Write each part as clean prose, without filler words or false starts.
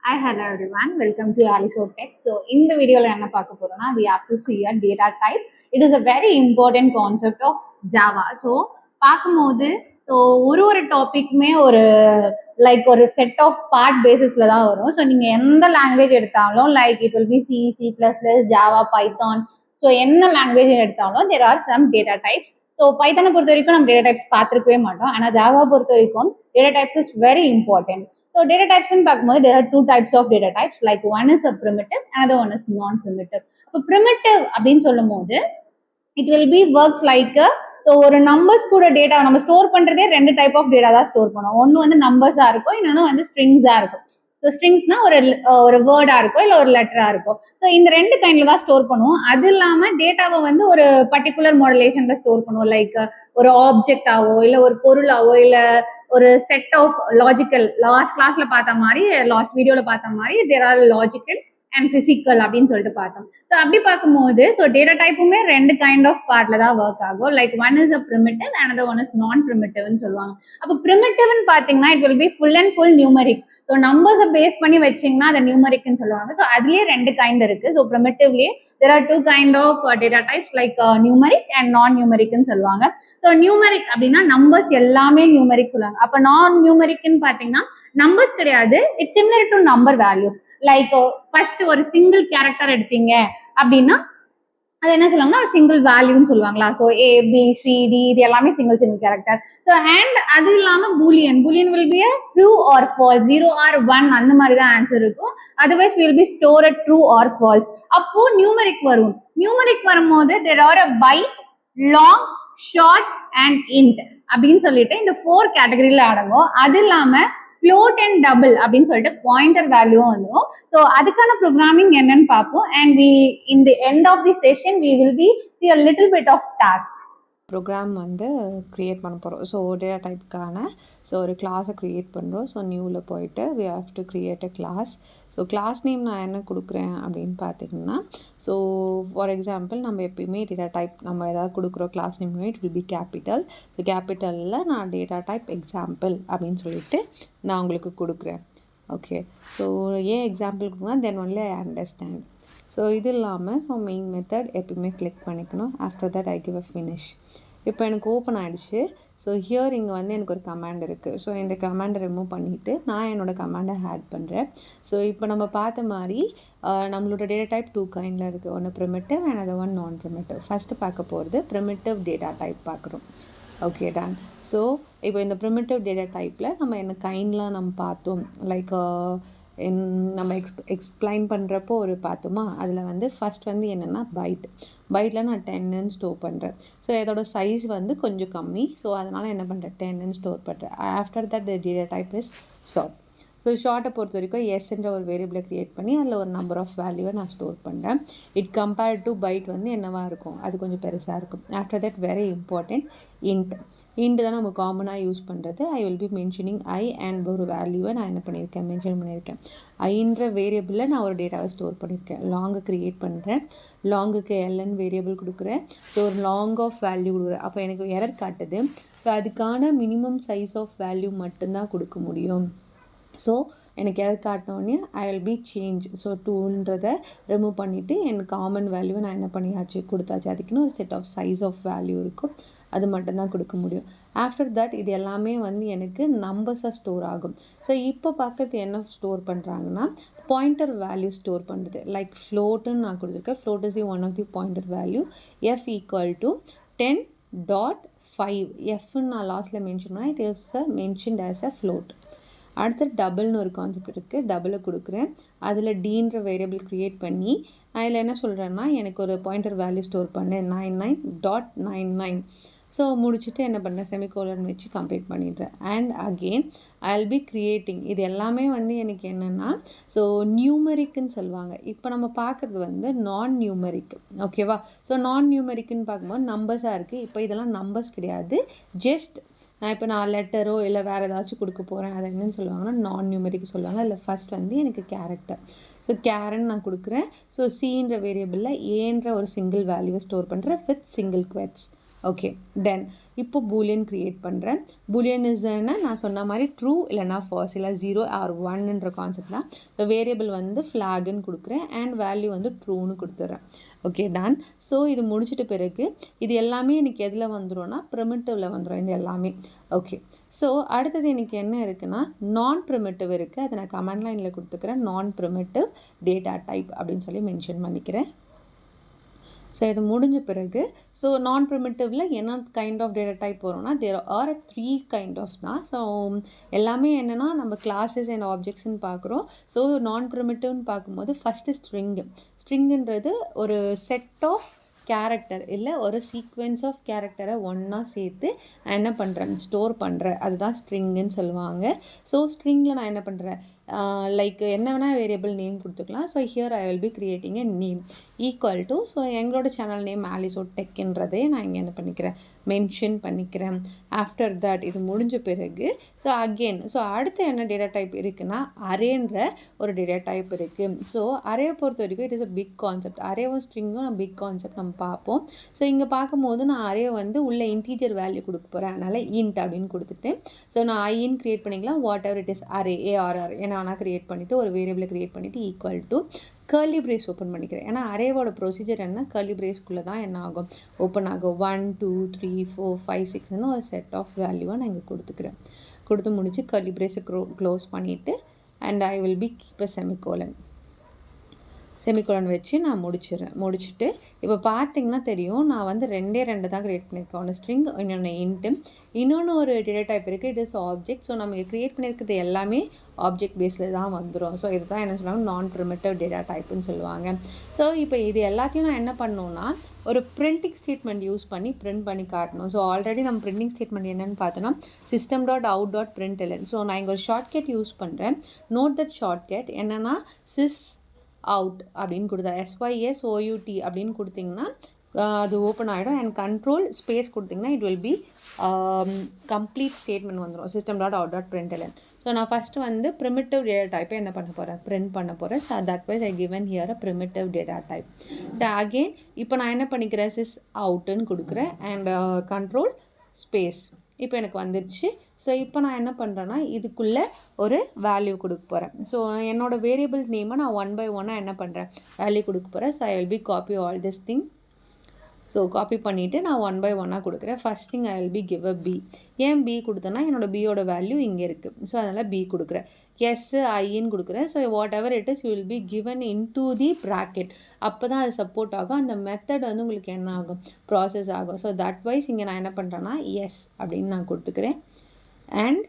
Hi, hello everyone. Welcome to Aliso Tech. So, in the video, we have to see a data type. It is a very important concept of Java. So, பார்க்கும்போது so ஒரு டாபிக்மே ஒரு set of part பேசிஸ்ல தான் வரும். So நீங்கள் எந்த language எடுத்தாலும் like it will be C++, Java, Python. So என்ன லாங்குவேஜ் எடுத்தாலும் there are some data types. So பைத்தானை பொறுத்த வரைக்கும் நம்ம டேட்டா டைப்ஸ் பார்த்துருக்கவே மாட்டோம். ஆனால் ஜாவா பொறுத்த வரைக்கும் data types is very important. So data types in பார்க்கும்போது there are two types of data types, like one is a primitive, another one is non-primitive. இப்போ primitive அப்படின்னு சொல்லும் போது it will be works like so ஒரு numbers கூட data நம்ம store பண்றதே ரெண்டு டைப் ஆஃப் டேட்டா தான் ஸ்டோர் பண்ணுவோம். ஒன்று வந்து நம்பர்ஸா இருக்கும், இன்னொன்று வந்து ஸ்ட்ரிங்ஸா இருக்கும். ஸோ ஸ்ட்ரிங்ஸ்னா ஒரு வேர்டா இருக்கும், இல்லை ஒரு லெட்டரா இருக்கும். ஸோ இந்த ரெண்டு கைண்ட்ல தான் ஸ்டோர் பண்ணுவோம். அது இல்லாம டேட்டாவை வந்து ஒரு பர்டிகுலர் மாடுலேஷன்ல ஸ்டோர் பண்ணுவோம். லைக் ஒரு ஆப்ஜெக்டாவோ இல்லை ஒரு பொருளாவோ இல்லை ஒரு செட் ஆஃப் லாஜிக்கல், லாஸ்ட் கிளாஸ்ல பார்த்த மாதிரி, லாஸ்ட் வீடியோல பார்த்த மாதிரி there are logical and physical அப்படின்னு சொல்லிட்டு பார்த்தோம். ஸோ அப்படி பார்க்கும்போது ஸோ டேட்டா டைப்புமே ரெண்டு கைண்ட் ஆஃப் பார்ட்ல தான் ஒர்க் ஆகும். Like one is a primitive, another one is நான் பிரிமிட்டிவ்னு சொல்லுவாங்க. அப்போ பிரிமிட்டிவ்னு பார்த்தீங்கன்னா it will B full and full numeric. So நம்பர்ஸை பேஸ் பண்ணி வச்சிங்கன்னா அதை நியூமரிக்னு சொல்லுவாங்க. ஸோ அதுலேயே ரெண்டு கைண்ட் இருக்கு. ஸோ ப்ரிமிட்டிவ்லேயே there are two kind of data types like numeric and non-numeric-னு சொல்லுவாங்க. ஸோ நியூமரிக் அப்படின்னா நம்பர்ஸ் எல்லாமே நியூமரிக் சொல்லுவாங்க. அப்போ நான் நியூமரிக்னு பார்த்தீங்கன்னா நம்பர்ஸ் கிடையாது, it's similar to number values. Like first ஒரு சிங்கிள் கேரக்டர் எடுத்தீங்க அப்படின்னா அது என்ன சொல்லுவாங்கன்னா ஒரு சிங்கிள் வேல்யூன்னு சொல்லுவாங்களா. ஸோ ABCD இது எல்லாமே சிங்கிள் கேரக்டர். ஸோ அண்ட் அது இல்லாமல் boolean will be true or false, 0 or 1 அந்த மாதிரி தான் ஆன்சர் இருக்கும். Otherwise will be store at true or false. அப்போ நியூமரிக் வரும். நியூமரிக் வரும்போது there are a byte, long, short and int அப்படின்னு சொல்லிட்டு இந்த 4 கேட்டகரியில அடங்கும். அது இல்லாம float and double அப்படின்னு சொல்லிட்டு பாயிண்டர் வேல்யூவும் வந்துடும். ஸோ அதுக்கான ப்ரோக்ராமிங் என்னன்னு பார்ப்போம். And we in the end of the session we will be see a little bit of task. Program வந்து க்ரியேட் பண்ண போகிறோம். ஸோ டேட்டா டைப்புக்கான ஒரு கிளாஸை க்ரியேட் பண்ணுறோம். ஸோ நியூவில் போயிட்டு we have to create a class. So class name நான் என்ன கொடுக்குறேன் அப்படின்னு பார்த்தீங்கன்னா, ஸோ ஃபார் எக்ஸாம்பிள் நம்ம எப்பயுமே டேட்டா டைப் நம்ம ஏதாவது கொடுக்குறோம் class name, it will be capital. So கேபிட்டலில் நான் டேட்டா டைப் எக்ஸாம்பிள் அப்படின்னு சொல்லிட்டு நான் உங்களுக்கு கொடுக்குறேன். ஓகே, ஸோ ஏன் எக்ஸாம்பிள் கொடுக்குன்னா then only I understand. So இது இல்லாமல் மெயின் மெத்தட் எப்பயுமே கிளிக் பண்ணிக்கணும். After that I give a finish. இப்போ எனக்கு ஓப்பன் ஆகிடுச்சு. ஸோ ஹியர் இங்கே வந்து எனக்கு ஒரு கமாண்ட் இருக்குது. ஸோ இந்த கமாண்டை ரிமூவ் பண்ணிவிட்டு நான் என்னோடய கமாண்டை ஆட் பண்ணுறேன். ஸோ இப்போ நம்ம பார்த்த மாதிரி நம்மளோட டேட்டா டைப் 2 கைண்டில் இருக்குது. ஒன்று ப்ரிமிட்டிவ் அண்ட் அது ஒன் நான் ப்ரிமிட்டிவ். ஃபஸ்ட்டு பார்க்க போகிறது ப்ரிமிட்டிவ் டேட்டா டைப் பார்க்குறோம். Okay done. ஸோ இப்போ இந்த ப்ரிமிட்டிவ் டேட்டா டைப்பில் நம்ம என்ன கைண்ட்லாம் நம்ம பார்த்தோம். லைக் நம்ம எக்ஸ்பிளைன் பண்ணுறப்போ ஒரு பார்த்தோமா, அதில் வந்து ஃபஸ்ட் வந்து என்னென்னா பைட்டில் நான் 10ன்னு ஸ்டோர் பண்ணுறேன். ஸோ இதோட சைஸ் வந்து கொஞ்சம் கம்மி. ஸோ அதனால் என்ன பண்ணுறேன், 10ன்னு ஸ்டோர் பண்ணுறேன். After that the data type is short. So ஷார்ட்டை பொறுத்த வரைக்கும் எஸ்ன்ற ஒரு வேரியபிளை க்ரியேட் பண்ணி அதில் ஒரு நம்பர் ஆஃப் வேல்யூவை நான் ஸ்டோர் பண்ணுறேன். இட் கம்பேர்ட் டு பைட் வந்து என்னவாக இருக்கும், அது கொஞ்சம் பெருசாக இருக்கும். After that very important int தான் நம்ம காமனாக யூஸ் பண்ணுறது. ஐ will B mentioning I and ஒரு வேல்யூவை நான் என்ன பண்ணியிருக்கேன், மென்ஷன் பண்ணியிருக்கேன். ஐன்ற வேரியபிளில் நான் ஒரு டேட்டாவை ஸ்டோர் பண்ணியிருக்கேன். லாங்கு க்ரியேட் பண்ணுறேன். லாங்குக்கு எல்என் வேரியபிள் கொடுக்குறேன். ஸோ ஒரு லாங் ஆஃப் வேல்யூ கொடுக்குறேன். அப்போ எனக்கு எரர் காட்டுது. ஸோ அதுக்கான மினிமம் சைஸ் ஆஃப் வேல்யூ மட்டும்தான் கொடுக்க முடியும். ஸோ எனக்கு எரர் காட்டினோடனே I will be change. So 2ன்றதை ரிமூவ் பண்ணிவிட்டு எனக்கு காமன் வேல்யூவை நான் என்ன பண்ணியாச்சு, கொடுத்தாச்சு. அதுக்குன்னு ஒரு set of size of value இருக்கும், அது மட்டும்தான் கொடுக்க முடியும். ஆஃப்டர் தட் இது எல்லாமே வந்து எனக்கு நம்பர்ஸாக ஸ்டோர் ஆகும். ஸோ இப்போ பார்க்குறது என்ன ஸ்டோர் பண்ணுறாங்கன்னா பாயிண்டர் வேல்யூ ஸ்டோர் பண்ணுறது. லைக் ஃப்ளோட்டுன்னு நான் கொடுத்துருக்கேன். Float is the one of the pointer value. F = 10.5. எஃப்னு நான் லாஸ்ட்டில் மென்ஷன் பண்ணால் it is mentioned as a float. அடுத்து டபுள்னு ஒரு கான்செப்ட் இருக்குது. டபுளை கொடுக்குறேன். அதில் டீன்ற வேரியபிள் க்ரியேட் பண்ணி அதில் என்ன சொல்கிறேன்னா எனக்கு ஒரு பாயிண்டர் வேல்யூ ஸ்டோர் பண்ணேன் 99.99. ஸோ முடிச்சுட்டு என்ன பண்ணுறேன், செமிகோலன் வச்சு கம்ப்ளீட் பண்ணிடுறேன். And again I will B creating. இது எல்லாமே வந்து எனக்கு என்னென்னா ஸோ நியூமரிக்குன்னு சொல்லுவாங்க. இப்போ நம்ம பார்க்குறது வந்து நான் நியூமரிக். ஓகேவா. ஸோ நான் நியூமரிக்குன்னு பார்க்கும்போது நம்பர்ஸாக இருக்குது. இப்போ இதெல்லாம் நம்பர்ஸ் கிடையாது, ஜஸ்ட் இப்போ நான் லெட்டரோ இல்லை வேறு ஏதாச்சும் கொடுக்க போகிறேன். அதை என்னென்னு சொல்லுவாங்கன்னா நான் நியூமரிக் சொல்லுவாங்க. அதில் ஃபஸ்ட் வந்து எனக்கு கேரக்டர். ஸோ கேரன் நான் கொடுக்குறேன். ஸோ சின்ற வேரியபிளில் ஏன்ற ஒரு சிங்கிள் வேல்யூவை ஸ்டோர் பண்ணுறேன் வித் சிங்கிள் குவெட்ஸ். ஓகே தென் இப்போ boolean க்ரியேட் பண்ணுறேன். boolean இஸ்னா நான் சொன்ன மாதிரி ட்ரூ இல்லைனா ஃபால்ஸ் இல்லை 0 ஆர் 1ன்ற கான்செப்ட் தான். ஸோ வேரியபிள் வந்து ஃப்ளாகுன்னு கொடுக்குறேன் அண்ட் வேல்யூ வந்து ட்ரூன்னு கொடுத்துட்றேன். Okay done. ஸோ இது முடிச்சிட்ட பிறகு இது எல்லாமே எனக்கு எதில் வந்துடும்னா ப்ரிமிட்டிவில் வந்துடும் இது எல்லாமே. ஓகே ஸோ அடுத்தது எனக்கு என்ன இருக்குன்னா நான் ப்ரிமிட்டிவ் இருக்குது. அதை நான் கமெண்ட் லைனில் கொடுத்துக்கிறேன். நான் ப்ரிமிட்டிவ் டேட்டா டைப் அப்படின்னு சொல்லி மென்ஷன் பண்ணிக்கிறேன். ஸோ இது முடிஞ்ச பிறகு ஸோ நான் ப்ரிமிட்டிவில் என்ன கைண்ட் ஆஃப் டேட்டா டைப் வரும்னா தேர் ஆர் 3 கைண்ட் ஆஃப் தான். ஸோ எல்லாமே என்னென்னா நம்ம கிளாஸஸ் அண்ட் ஆப்ஜெக்ட்ஸ்ன்னு பார்க்குறோம். ஸோ நான் ப்ரிமிட்டிவ்னு பார்க்கும்போது ஃபஸ்ட்டு ஸ்ட்ரிங்குன்றது ஒரு செட் ஆஃப் கேரக்டர் இல்லை ஒரு சீக்வென்ஸ் ஆஃப் கேரக்டரை ஒன்றா சேர்த்து நான் என்ன பண்ணுறேன் ஸ்டோர் பண்ணுறேன். அதுதான் ஸ்ட்ரிங்குன்னு சொல்லுவாங்க. ஸோ ஸ்ட்ரிங்கில் நான் என்ன பண்ணுறேன் லைக் என்ன வேணால் வேரியபிள் நேம் கொடுத்துக்கலாம். So here I will B creating a name equal to so எங்களோட சேனல் நேம் ஆலிசோ டெக்ன்றதே நான் இங்கே என்ன பண்ணிக்கிறேன் மென்ஷன் பண்ணிக்கிறேன். ஆஃப்டர் தட் இது முடிஞ்ச பிறகு ஸோ அகெயின் ஸோ அடுத்து என்ன டேட்டா டைப் இருக்குன்னா அரேன்ற ஒரு டேட்டா டைப் இருக்குது. ஸோ அரேவை பொறுத்த வரைக்கும் it is a big concept. அரேவும் ஸ்ட்ரிங்கும் பிக் கான்செப்ட் நம்ம பார்ப்போம். ஸோ இங்கே பார்க்கும்போது நான் அரே வந்து உள்ள இன்டீஜர் வேல்யூ கொடுக்க போகிறேன். அதனால் இன்ட் அப்படின்னு கொடுத்துட்டு ஸோ நான் ஐன்னு க்ரியேட் பண்ணிக்கலாம். Whatever it is array ARR என்ன வேணால் க்ரியேட் பண்ணிவிட்டு ஒரு வேரியபிளை க்ரியேட் பண்ணிவிட்டு equal to curly brace open பண்ணிக்கிறேன். ஏன்னா அரேவோட ப்ரொசீஜர் என்ன கர்லி பிரேஸ்க்குள்ளே தான் என்ன ஆகும் ஓப்பன் ஆகும். 1 2 3 4 5 6ன்னு ஒரு செட் ஆஃப் வேல்யூவாக நான் இங்கே கொடுத்து முடிச்சு கர்லி பிரேஸை க்ளோஸ் பண்ணிவிட்டு and I will be keep a semicolon வச்சு நான் முடிச்சுட்டு இப்போ பார்த்தீங்கன்னா தெரியும் நான் வந்து ரெண்டு தான் க்ரியேட் பண்ணியிருக்கேன். ஒன்று ஸ்ட்ரிங் இன்னொன்று இன்ட்டு இன்னொன்று ஒரு டேட்டா டைப் இருக்குது இட் இஸ் ஆப்ஜெக்ட். ஸோ நம்ம க்ரியேட் பண்ணியிருக்கிறது எல்லாமே ஆப்ஜெக்ட் பேஸில் தான் வந்துடும். ஸோ இது தான் என்ன சொல்லுவாங்க நான் ப்ரிமிட்டிவ் டேட்டா டைப்புன்னு சொல்லுவாங்க. ஸோ இப்போ இது எல்லாத்தையும் நான் என்ன பண்ணணுன்னா ஒரு பிரிண்டிங் ஸ்டேட்மெண்ட் யூஸ் பண்ணி பிரிண்ட் பண்ணி காட்டணும். ஸோ ஆல்ரெடி நம்ம பிரிண்டிங் ஸ்டேட்மெண்ட் என்னென்னு பார்த்தோன்னா system.out.println. ஸோ நான் இங்கே ஒரு ஷார்ட்கட் யூஸ் பண்ணுறேன். நோட் தட் ஷார்ட்கட் என்னென்னா sys out அப்படின்னு கொடுத்தா SYSOUT அப்படின்னு கொடுத்திங்கன்னா அது ஓப்பன் ஆகிடும் அண்ட் கண்ட்ரோல் ஸ்பேஸ் கொடுத்திங்கன்னா it will B complete statement வந்துடும் system.out.println. ஸோ நான் ஃபஸ்ட்டு வந்து ப்ரிமிட்டிவ் டேட்டா டைப்பை என்ன பண்ண போகிறேன் பிரிண்ட் பண்ண போகிறேன். So that wise I given here a primitive data type. Again இப்போ நான் என்ன பண்ணிக்கிறேன் sys outன்னு கொடுக்குறேன் அண்ட் கண்ட்ரோல் ஸ்பேஸ் இப்போ எனக்கு வந்துடுச்சு. ஸோ இப்போ நான் என்ன பண்ணுறேன்னா இதுக்குள்ளே ஒரு வேல்யூ கொடுக்க போகிறேன். ஸோ என்னோடய வேரியபிள் நேமை நான் 1 by 1 என்ன பண்ணுறேன் வேல்யூ கொடுக்க போகிறேன். So I will be copy all this thing. So copy பண்ணிவிட்டு நான் 1 by 1 கொடுக்குறேன். First thing I will be give a b. ஏன் பி கொடுத்தேன்னா என்னோடய பியோட வேல்யூ இங்கே இருக்குது. ஸோ அதனால் பி கொடுக்குறேன். எஸ் ஐன்னு கொடுக்குறேன். So what ever it is you will be given in to the bracket. அப்போ தான் அது சப்போர்ட் ஆகும். அந்த மெத்தட் வந்து உங்களுக்கு என்ன ஆகும் ப்ராசஸ் ஆகும். ஸோ தட் வைஸ் இங்கே நான் என்ன பண்ணுறேன்னா எஸ் அப்படின்னு நான் கொடுத்துக்கிறேன். அண்ட்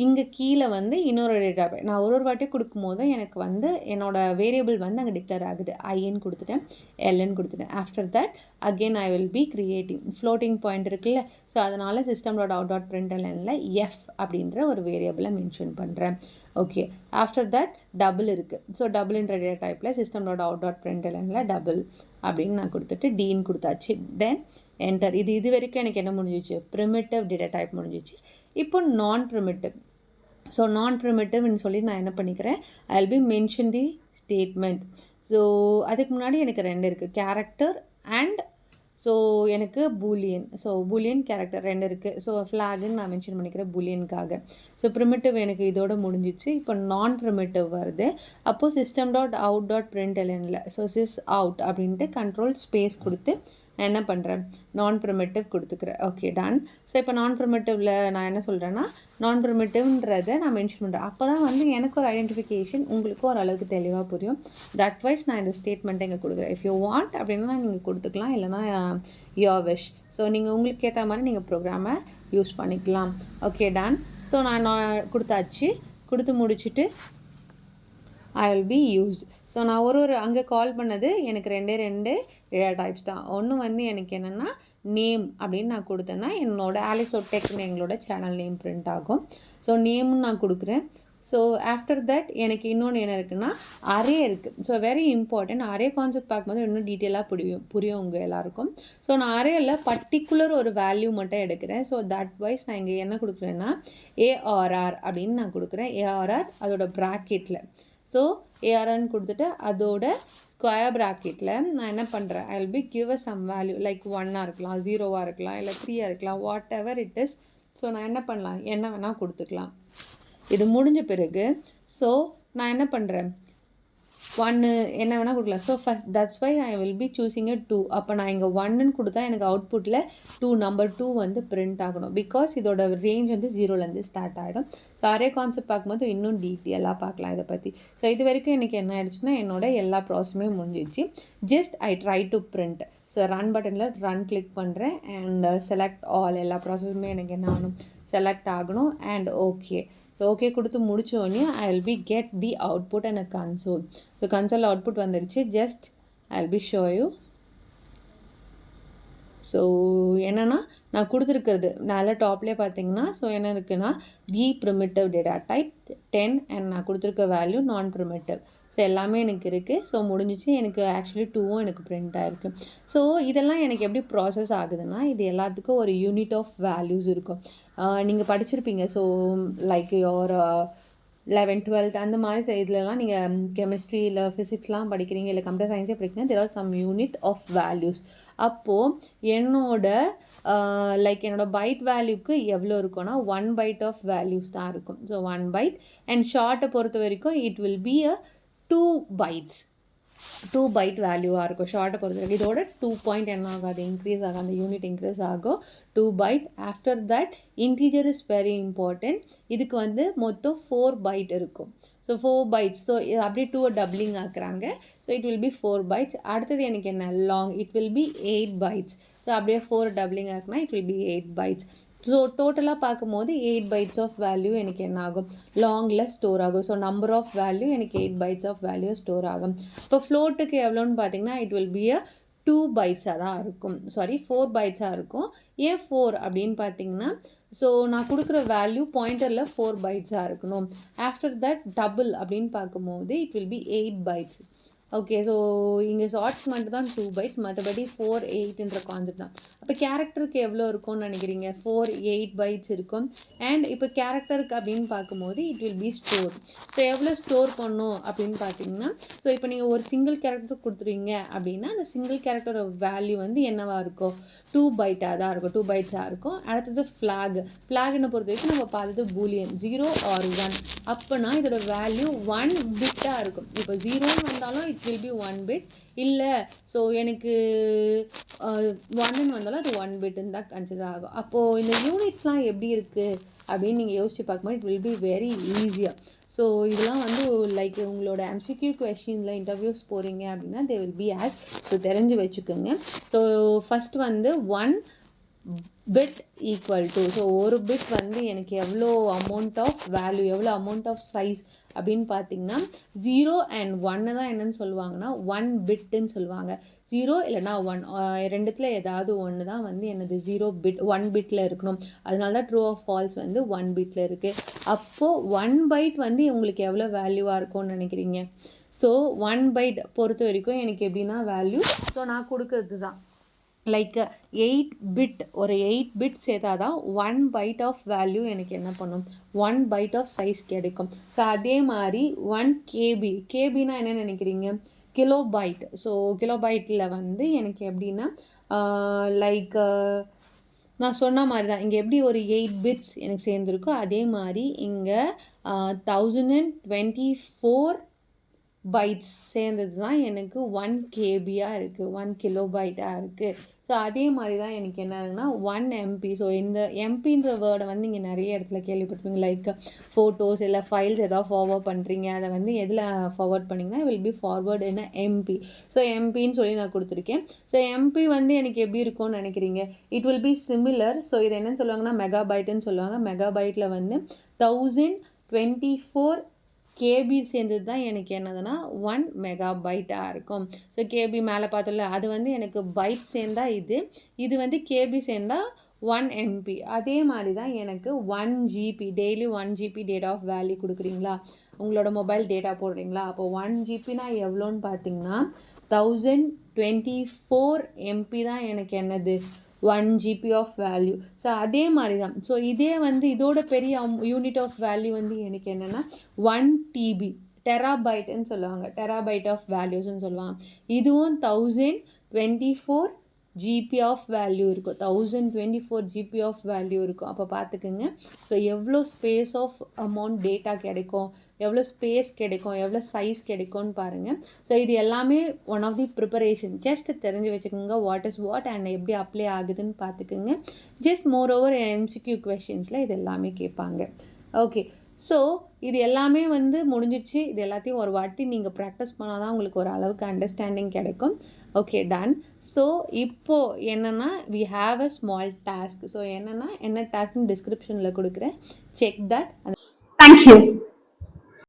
இங்கே கீழே வந்து இன்னொரு டேட்டா நான் ஒரு வாட்டி கொடுக்கும்போது எனக்கு வந்து என்னோடய வேரியபிள் வந்து அங்கே டிக்ளேர் ஆகுது. ஐன்னு கொடுத்துட்டேன் எல்ன்னு கொடுத்துட்டேன். After that again I will B creating floating point இருக்குல்ல. ஸோ அதனால் system.out.printlnல எஃப் அப்படின்ற ஒரு வேரியபிளை மென்ஷன் பண்ணுறேன். ஓகே ஆஃப்டர் தட் டபுள் இருக்குது. ஸோ டபுள்ன்ற டேட்டா டைப்பில் system.out.printlnல டபுள் அப்படின்னு நான் கொடுத்துட்டு டீன்னு கொடுத்தாச்சு. தென் என்டர். இது வரைக்கும் எனக்கு என்ன முடிஞ்சிச்சு ப்ரிமிட்டிவ் டேட்டா டைப் முடிஞ்சிச்சு. இப்போ நான் ப்ரிமிட்டிவ். ஸோ நான் ப்ரிமிட்டிவ்னு சொல்லி நான் என்ன பண்ணிக்கிறேன் ஐ will B mention the statement. So அதுக்கு முன்னாடி எனக்கு ரெண்டு இருக்குது கேரக்டர் அண்ட் ஸோ எனக்கு boolean. ஸோ boolean கேரக்டர் ரெண்டு இருக்குது. ஸோ ஃப்ளாகுன்னு நான் மென்ஷன் பண்ணிக்கிறேன் booleanக்காக. ஸோ ப்ரிமிட்டிவ் எனக்கு இதோட முடிஞ்சிச்சு. இப்போ நான் ப்ரிமிட்டிவ் வருது. அப்போது system.out.printlnல ஸோ sys out அப்படின்ட்டு கண்ட்ரோல் ஸ்பேஸ் கொடுத்து நான் என்ன பண்ணுறேன் நான் ப்ரிமிட்டிவ் கொடுத்துக்கிறேன். Okay done. ஸோ இப்போ நான் ப்ரிமிட்டிவில் நான் என்ன சொல்கிறேன்னா நான் ப்ரிமிட்டிவ்ன்றதை நான் மென்ஷன் பண்ணுறேன். அப்போ தான் வந்து எனக்கு ஒரு ஐடென்டிஃபிகேஷன் உங்களுக்கும் ஒரு அளவுக்கு தெளிவாக புரியும். தட் வைஸ் நான் இந்த ஸ்டேட்மெண்ட்டை இங்கே கொடுக்குறேன். இஃப் யூ வாண்ட் அப்படின்னா நீங்கள் கொடுத்துக்கலாம் இல்லைனா யோர் விஷ். ஸோ நீங்கள் உங்களுக்கு ஏற்ற மாதிரி நீங்கள் ப்ரோக்ராமை யூஸ் பண்ணிக்கலாம். Okay done. ஸோ நான் கொடுத்தாச்சு. கொடுத்து முடிச்சுட்டு ஐ வில் பி யூஸ்ட். ஸோ நான் ஒரு அங்கே கால் பண்ணது எனக்கு ரெண்டு டேட்டா டைப்ஸ் தான். ஒன்று வந்து எனக்கு என்னென்னா நேம் அப்படின்னு நான் கொடுத்தேன்னா என்னோட ஆலிசோ டெக்னு எங்களோட சேனல் நேம் பிரிண்ட் ஆகும். ஸோ நேம்னு நான் கொடுக்குறேன். ஸோ ஆஃப்டர் தட் எனக்கு இன்னொன்று என்ன இருக்குன்னா அரே இருக்குது. So very important. Array concept பார்க்கும்போது இன்னும் டீட்டெயிலாக புரியும் உங்கள் எல்லாருக்கும். ஸோ நான் அரேயில் பர்டிகுலர் ஒரு வேல்யூ மட்டும் எடுக்கிறேன். ஸோ தட் வைஸ் நான் இங்கே என்ன கொடுக்குறேன்னா ஏஆர்ஆர் அப்படின்னு நான் கொடுக்குறேன். ஏஆர்ஆர் அதோட ப்ராக்கெட்டில். ஸோ ஏஆர்என் கொடுத்துட்டு அதோட ஸ்கொயர் ப்ராக்கெட்டில் நான் என்ன பண்ணுறேன், I will be give a some value like 1ஆக இருக்கலாம், 0வாக இருக்கலாம், இல்லை 3ஆக இருக்கலாம், whatever it is. So நான் என்ன பண்ணலாம், என்ன வேணால் கொடுத்துக்கலாம். இது முடிஞ்ச பிறகு ஸோ நான் என்ன பண்ணுறேன், 1 என்ன வேணால் கொடுக்கலாம். So first that's why I will be choosing a 2. அப்போ நான் இங்கே 1ன்னு கொடுத்தா எனக்கு அவுட்புட்டில் 2 நம்பர் 2 வந்து பிரிண்ட் ஆகணும். பிகாஸ் இதோட ரேஞ்ச் வந்து 0லேருந்து ஸ்டார்ட் ஆகிடும். ஸோ அரே கான்செப்ட் பார்க்கும்போது இன்னும் டீட்டெயிலாக பார்க்கலாம் இதை பற்றி. ஸோ இது வரைக்கும் எனக்கு என்ன ஆயிடுச்சுன்னா என்னோட எல்லா ப்ராசஸுமே முடிஞ்சிடுச்சு. Just I try to print. So run பட்டனில் ரன் கிளிக் பண்ணுறேன் அண்ட் செலக்ட் ஆல். எல்லா ப்ராசஸுமே எனக்கு என்ன ஆகணும், செலக்ட் ஆகணும் அண்ட் ஓகே. ஸோ ஓகே கொடுத்து முடிச்சோடனே I will be get the output and a console. So console output வந்துடுச்சு. Just I will be show you. So என்னென்னா நான் கொடுத்துருக்கிறது நல்ல டாப்லேயே பார்த்தீங்கன்னா ஸோ என்ன இருக்குன்னா the primitive data type 10 and நான் கொடுத்துருக்க வேல்யூ நான் ப்ரிமிட்டிவ். ஸோ எல்லாமே எனக்கு இருக்குது. ஸோ முடிஞ்சிச்சு. எனக்கு ஆக்சுவலி 2வும் எனக்கு பிரிண்ட் ஆகிருக்கு. ஸோ இதெல்லாம் எனக்கு எப்படி ப்ராசஸ் ஆகுதுன்னா இது எல்லாத்துக்கும் ஒரு யூனிட் ஆஃப் வேல்யூஸ் இருக்கும். நீங்கள் படிச்சிருப்பீங்க. So like your 11th 12th அந்த மாதிரி இதுலலாம் நீங்கள் கெமிஸ்ட்ரி இல்லை ஃபிசிக்ஸ்லாம் படிக்கிறீங்க, இல்லை கம்ப்யூட்டர் சயின்ஸே படிக்கிறீங்க, there are some unit of values. அப்போது என்னோட லைக் என்னோட பைட் வேல்யூக்கு எவ்வளோ இருக்கும்னா 1 பைட் ஆஃப் வேல்யூஸ் தான் இருக்கும். ஸோ 1 பைட் அண்ட் ஷார்ட்டை பொறுத்த வரைக்கும் it will be a 2 bytes. 2 byte வேல்யூவாக இருக்கும் ஷார்ட்டை பொறுத்த வரைக்கும். இதோட 2 பாயிண்ட் என்ன ஆகாது, இன்க்ரீஸ் ஆகும், அந்த யூனிட் இன்க்ரீஸ் ஆகும் 2 byte. After that integer is very important. இதுக்கு வந்து மொத்தம் 4 byte இருக்கும். So 4 bytes. ஸோ அப்படியே 2 டபுளிங் ஆக்குறாங்க. So it will be 4 bytes. அடுத்தது எனக்கு என்ன long, it will be 8 bytes. So அப்படியே 4 டபுளிங் ஆக்குனா it will be 8 bytes. So டோட்டலாக பார்க்கும்போது 8 bytes ஆஃப் வேல்யூ எனக்கு என்ன ஆகும், லாங்கில் ஸ்டோர் ஆகும். ஸோ நம்பர் ஆஃப் வேல்யூ எனக்கு 8 bytes ஆஃப் வேல்யூ ஸ்டோர் ஆகும். இப்போ ஃப்ளோட்டுக்கு எவ்வளோன்னு பார்த்தீங்கன்னா இட் வில் பி அ 2 bytes-ஆக தான் இருக்கும். சாரி 4 bytes-ஆக இருக்கும். ஏன் 4 அப்படின்னு பார்த்தீங்கன்னா ஸோ நான் கொடுக்குற வேல்யூ பாயிண்டரில் 4 bytes-ஆக இருக்கணும். ஆஃப்டர் தட் டபுள் அப்படின்னு பார்க்கும்போது it will be 8 bytes. Okay. So இங்கே ஷார்ட்ஸ் மட்டும் தான் 2 bytes, மற்றபடி 4 8ன்ற கான்செப்ட் தான். அப்போ கேரக்டருக்கு எவ்வளோ இருக்கும்னு நினைக்கிறீங்க, 4 8 bytes இருக்கும். அண்ட் இப்போ கேரக்டருக்கு அப்படின்னு பார்க்கும்போது it will be store. So எவ்வளோ ஸ்டோர் பண்ணும் அப்படின்னு பார்த்தீங்கன்னா ஸோ இப்போ நீங்கள் ஒரு சிங்கிள் கேரக்டர் கொடுத்துருவீங்க அப்படின்னா அந்த சிங்கிள் கேரக்டரோட வேல்யூ வந்து என்னவாக இருக்கும், 2 byte-ஆக தான் இருக்கும், 2 bytes-ஆக இருக்கும். அடுத்தது ஃப்ளாக். ஃப்ளாக்னை பொறுத்த வரைக்கும் நம்ம பார்த்தது பூலியன் 0 or 1. அப்போனா இதோட வேல்யூ 1 பிட்டாக இருக்கும். இப்போ 0ன்னு வந்தாலும் இட் வில் பி 1 bit. இல்லை ஸோ எனக்கு 1ன்னு வந்தாலும் அது 1 bitன்னு தான் கன்சிடர் ஆகும். அப்போது இந்த யூனிட்ஸ்லாம் எப்படி இருக்குது அப்படின்னு நீங்கள் யோசிச்சு பார்க்கும்போது இட் வில் பி வெரி ஈஸியாக. ஸோ இதெல்லாம் வந்து லைக் உங்களோட MCQ கொஷினில் இன்டர்வியூஸ் போகிறீங்க அப்படின்னா they will be as. So தெரிஞ்சு வச்சுக்கோங்க. ஸோ ஃபஸ்ட் வந்து 1 bit ஈக்குவல் டு ஸோ ஒரு பிட் வந்து எனக்கு எவ்வளோ அமௌண்ட் ஆஃப் வேல்யூ, எவ்வளோ அமௌண்ட் ஆஃப் சைஸ் அப்படின்னு பார்த்தீங்கன்னா 0 and 1 தான் என்னன்னு சொல்லுவாங்கன்னா 1 bitன்னு சொல்லுவாங்க. 0 இல்லைனா 1 ரெண்டுத்தில் ஏதாவது ஒன்று தான் வந்து என்னது 0 bit 1 bitல இருக்கணும். அதனால தான் ட்ரூ ஆஃப் ஃபால்ஸ் வந்து 1 bitல இருக்குது. அப்போது 1 byte வந்து உங்களுக்கு எவ்வளோ வேல்யூவாக இருக்கும்னு நினைக்கிறீங்க. ஸோ 1 byte பொறுத்த வரைக்கும் எனக்கு எப்படின்னா வேல்யூ ஸோ நான் கொடுக்கறது தான் லைக் 8 bit. ஒரு 8 bit சேர்த்தா தான் 1 byte ஆஃப் வேல்யூ எனக்கு என்ன பண்ணும், 1 byte ஆஃப் சைஸ் கிடைக்கும். ஸோ அதே மாதிரி 1 KB. கேபினா என்ன நினைக்கிறீங்க, கிலோ பைட். ஸோ கிலோ பைட்டில் வந்து எனக்கு எப்படின்னா லைக் நான் சொன்ன மாதிரி தான் இங்கே எப்படி ஒரு 8 bits எனக்கு சேர்ந்துருக்கோ அதே மாதிரி இங்கே 1024 bytes சேர்ந்தது தான் எனக்கு 1 KBயாக இருக்குது, 1 கிலோபைட்டாக இருக்குது. ஸோ அதே மாதிரி தான் எனக்கு என்ன இருக்குன்னா 1 MB. ஸோ இந்த எம்பின்ற வேர்டை வந்து இங்கே நிறைய இடத்துல கேள்விப்பட்டிருப்பீங்க. லைக் ஃபோட்டோஸ் இல்லை ஃபைல்ஸ் ஏதாவது ஃபார்வர்ட் பண்ணுறீங்க, அதை வந்து எதில் ஃபார்வர்ட் பண்ணிங்கன்னா வில் பி ஃபார்வர்டு என்ன MP. ஸோ MPன்னு சொல்லி நான் கொடுத்துருக்கேன். ஸோ MP வந்து எனக்கு எப்படி இருக்கும்னு நினைக்கிறீங்க, it will B similar. So இது என்னன்னு சொல்லுவாங்கன்னா மெகாபைட்டுன்னு சொல்லுவாங்க. மெகாபைட்டில் வந்து 1024 KB சேர்ந்தது தான் எனக்கு என்னதுன்னா 1 மெகாபைட்டாக இருக்கும். ஸோ KB மேலே பார்த்தோம்ல அது வந்து எனக்கு பைட் சேர்ந்தா இது வந்து KB சேர்ந்தா 1 MP. அதே மாதிரி தான் எனக்கு 1 GB daily 1 GB data of value கொடுக்குறீங்களா, உங்களோட மொபைல் டேட்டா போடுறீங்களா, அப்போ 1 GBனா எவ்வளோன்னு பார்த்தீங்கன்னா 1024 MP தான் எனக்கு என்னது 1 GB ஆஃப் வேல்யூ. ஸோ அதே மாதிரி தான். ஸோ இதே வந்து இதோட பெரிய யூனிட் ஆஃப் வேல்யூ வந்து எனக்கு என்னென்னா 1 TB. டெராபைட்டுன்னு சொல்லுவாங்க, டெராபைட் ஆஃப் வேல்யூஸ்ன்னு சொல்லுவாங்க. இதுவும் 1024 ஜிபி ஆஃப் வேல்யூ இருக்கும், 1024 ஜிபி ஆஃப் வேல்யூ இருக்கும். அப்போ பார்த்துக்குங்க, ஸோ எவ்வளோ ஸ்பேஸ் ஆஃப் அமௌண்ட் டேட்டா கிடைக்கும், எவ்வளோ ஸ்பேஸ் கிடைக்கும், எவ்வளோ சைஸ் கிடைக்கும்னு பாருங்கள். ஸோ இது எல்லாமே one of the preparation. Just தெரிஞ்சு வச்சுக்கோங்க வாட் இஸ் வாட் அண்ட் எப்படி அப்ளை ஆகுதுன்னு பார்த்துக்குங்க. ஜஸ்ட் மோர் ஓவர் எம்சிக்யூ கொஷின்ஸில் இது எல்லாமே கேட்பாங்க. ஓகே, ஸோ இது எல்லாமே வந்து முடிஞ்சிடுச்சு. இது எல்லாத்தையும் ஒரு வாட்டி நீங்கள் ப்ராக்டிஸ் பண்ணால் தான் உங்களுக்கு ஒரு அளவுக்கு அண்டர்ஸ்டாண்டிங் கிடைக்கும். Okay, ton. ஸோ இப்போது என்னென்னா we have a small task. So என்னென்னா என்ன டாஸ்க்னு டிஸ்கிரிப்ஷனில் கொடுக்குறேன், செக் தட். Thank you.